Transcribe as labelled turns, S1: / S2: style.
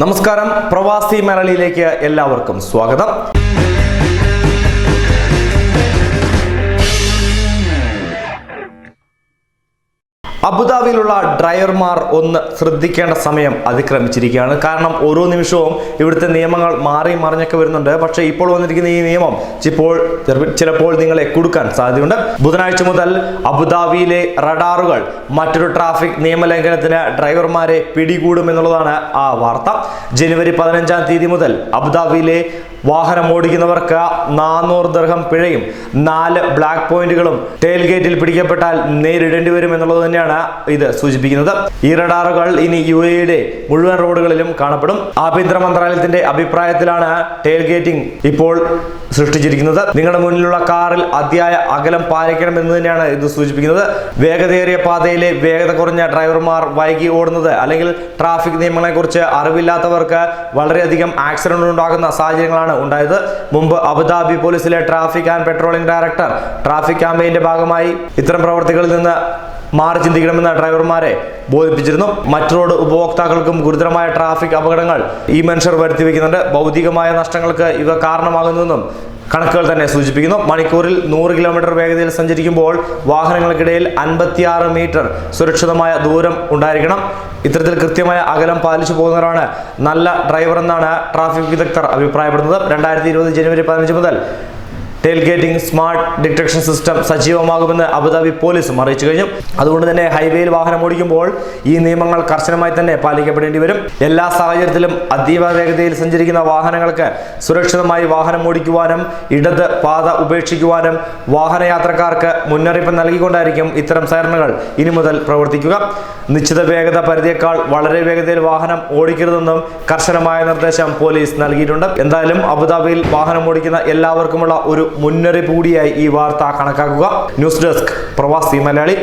S1: നമസ്കാരം, പ്രവാസി മലയാളിയിലേക്ക് എല്ലാവർക്കും സ്വാഗതം. അബുദാബിയിലുള്ള ഡ്രൈവർമാർ ഒന്ന് ശ്രദ്ധിക്കേണ്ട സമയം അതിക്രമിച്ചിരിക്കുകയാണ്. കാരണം ഓരോ നിമിഷവും ഇവിടുത്തെ നിയമങ്ങൾ മാറി മറിഞ്ഞൊക്കെ വരുന്നുണ്ട്. പക്ഷേ ഇപ്പോൾ വന്നിരിക്കുന്ന ഈ നിയമം ചിലപ്പോൾ നിങ്ങളെ കുടുക്കാൻ സാധ്യതയുണ്ട്. ബുധനാഴ്ച മുതൽ അബുദാബിയിലെ റഡാറുകൾ മറ്റൊരു ട്രാഫിക് നിയമലംഘനത്തിന് ഡ്രൈവർമാരെ പിടികൂടുമെന്നുള്ളതാണ് ആ വാർത്ത. ജനുവരി 15-ാം തീയതി മുതൽ അബുദാബിയിലെ വാഹനം ഓടിക്കുന്നവർക്ക് 400 ദിർഹം പിഴയും 4 ബ്ലാക്ക് പോയിന്റുകളും ടെയിൽ ഗേറ്റിൽ പിടിക്കപ്പെട്ടാൽ നേരിടേണ്ടി വരും എന്നുള്ളത് തന്നെയാണ് ഇത് സൂചിപ്പിക്കുന്നത്. ഈ റഡാറുകൾ ഇനി UAE-യുടെ മുഴുവൻ റോഡുകളിലും കാണപ്പെടും. ആഭ്യന്തര മന്ത്രാലയത്തിന്റെ അഭിപ്രായത്തിലാണ് ടെയിൽ ഗേറ്റിംഗ് ഇപ്പോൾ സൃഷ്ടിച്ചിരിക്കുന്നത്. നിങ്ങളുടെ മുന്നിലുള്ള കാറിൽ അതിയായ അകലം പാലിക്കണമെന്ന് തന്നെയാണ് ഇത് സൂചിപ്പിക്കുന്നത്. വേഗതയേറിയ പാതയിലെ വേഗത കുറഞ്ഞ ഡ്രൈവർമാർ വൈകി ഓടുന്നത് അല്ലെങ്കിൽ ട്രാഫിക് നിയമങ്ങളെ കുറിച്ച് അറിവില്ലാത്തവർക്ക് വളരെയധികം ആക്സിഡന്റ് ഉണ്ടാകുന്ന സാഹചര്യങ്ങളാണ് ഉണ്ടായത്. മുമ്പ് അബുദാബി പോലീസിലെ traffic and patrolling director traffic ക്യാമ്പയിന്റെ ഭാഗമായി ഇത്തരം പ്രവർത്തികളിൽ നിന്ന് മാറി ചിന്തിക്കണമെന്ന് ഡ്രൈവർമാരെ ബോധിപ്പിച്ചിരുന്നു. മറ്റു റോഡ് ഉപഭോക്താക്കൾക്കും ഗുരുതരമായ ട്രാഫിക് അപകടങ്ങൾ ഈ മനുഷ്യർ വരുത്തിവെക്കുന്നുണ്ട്. ഭൗതികമായ നഷ്ടങ്ങൾക്ക് ഇവ കാരണമാകുന്നുവെന്നും കണക്കുകൾ തന്നെ സൂചിപ്പിക്കുന്നു. മണിക്കൂറിൽ 100 കിലോമീറ്റർ വേഗതയിൽ സഞ്ചരിക്കുമ്പോൾ വാഹനങ്ങൾക്കിടയിൽ 56 മീറ്റർ സുരക്ഷിതമായ ദൂരം ഉണ്ടായിരിക്കണം. ഇത്തരത്തിൽ കൃത്യമായ അകലം പാലിച്ചു പോകുന്നവരാണ് നല്ല ഡ്രൈവർ എന്നാണ് ട്രാഫിക് വിദഗ്ധർ അഭിപ്രായപ്പെടുന്നത്. 2020 ജനുവരി 15 മുതൽ tailgating smart detection system സജീവമാകുമെന്ന് അബുദാബി പോലീസും അറിയിച്ചു കഴിഞ്ഞു. അതുകൊണ്ട് തന്നെ ഹൈവേയിൽ വാഹനം ഓടിക്കുമ്പോൾ ഈ നിയമങ്ങൾ കർശനമായി തന്നെ പാലിക്കപ്പെടേണ്ടി വരും. എല്ലാ സാഹചര്യത്തിലും അതീവ വേഗതയിൽ സഞ്ചരിക്കുന്ന വാഹനങ്ങൾക്ക് സുരക്ഷിതമായി വാഹനം ഓടിക്കുവാനും ഇടത് പാത ഉപേക്ഷിക്കുവാനും വാഹനയാത്രക്കാർക്ക് മുന്നറിയിപ്പ് നൽകിക്കൊണ്ടായിരിക്കും ഇത്തരം സൈറനുകൾ ഇനി മുതൽ പ്രവർത്തിക്കുക. നിശ്ചിത വേഗത പരിധിയേക്കാൾ വളരെ വേഗതയിൽ വാഹനം ഓടിക്കരുതെന്നും കർശനമായ നിർദ്ദേശം പോലീസ് നൽകിയിട്ടുണ്ട്. എന്തായാലും അബുദാബിയിൽ വാഹനം ഓടിക്കുന്ന എല്ലാവർക്കുമുള്ള ഒരു മുന്നറിയിപ്പ് കൂടിയായി ഈ വാർത്ത കണക്കാക്കുക. ന്യൂസ് ഡെസ്ക് പ്രവാസി മലയാളി.